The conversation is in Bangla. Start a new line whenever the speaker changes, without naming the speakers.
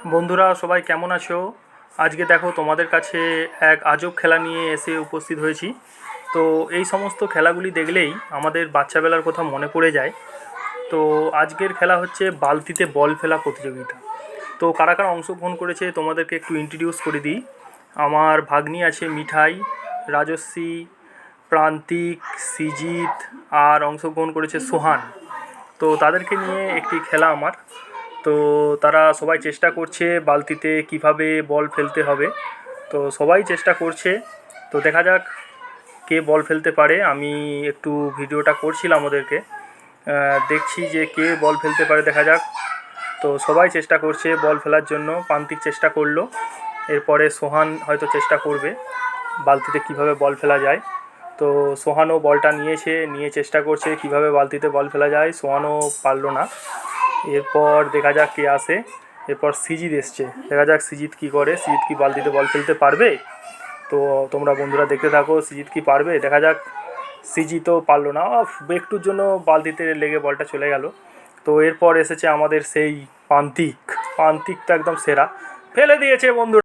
বন্ধুরা সবাই কেমন আছো? আজকে দেখো তোমাদের কাছে এক আজব খেলা নিয়ে এসে উপস্থিত হয়েছি। তো এই সমস্ত খেলাগুলি দেখলেই আমাদের বাচ্চাবেলার কথা মনে পড়ে যায়। তো আজকের খেলা হচ্ছে বালতিতে বল ফেলা প্রতিযোগিতা। তো কারা কারা অংশগ্রহণ করেছে তোমাদেরকে একটু ইন্ট্রোডিউস করে দিই। আমার ভাগ্নি আছে মিঠাই, রাজশ্রী, প্রান্তিক, সৃজিত, আর অংশগ্রহণ করেছে সোহান। তো তাদেরকে নিয়ে একটি খেলা আমার। তো তারা সবাই চেষ্টা করছে বালতিতে কিভাবে বল ফেলতে হবে। তো সবাই চেষ্টা করছে। তো দেখা যাক কে বল ফেলতে পারে। আমি একটু ভিডিওটা করছিলাম ওদেরকে, দেখছি যে কে বল ফেলতে পারে, দেখা যাক। তো সবাই চেষ্টা করছে বল ফেলার জন্য। প্রান্তিক চেষ্টা করলো, এরপরে সোহান হয়তো চেষ্টা করবে বালতিতে কিভাবে বল ফেলা যায়। তো সোহানও বলটা নিয়ে চেষ্টা করছে কিভাবে বালতিতে বল ফেলা যায়। সোহানও পারলো না। এরপর দেখা যাক কে আসে। এরপর সৃজিত এসছে, দেখা যাক সৃজিত কী করে। সৃজিত কি বালতিতে বল ফেলতে পারবে? তো তোমরা বন্ধুরা দেখতে থাকো সৃজিত কি পারবে, দেখা যাক। সৃজিতও পারলো না, একটুর জন্য বালতিতে লেগে বলটা চলে গেল। তো এরপর এসেছে আমাদের সেই প্রান্তিক। প্রান্তিক তো একদম সেরা, ফেলে দিয়েছে বন্ধু।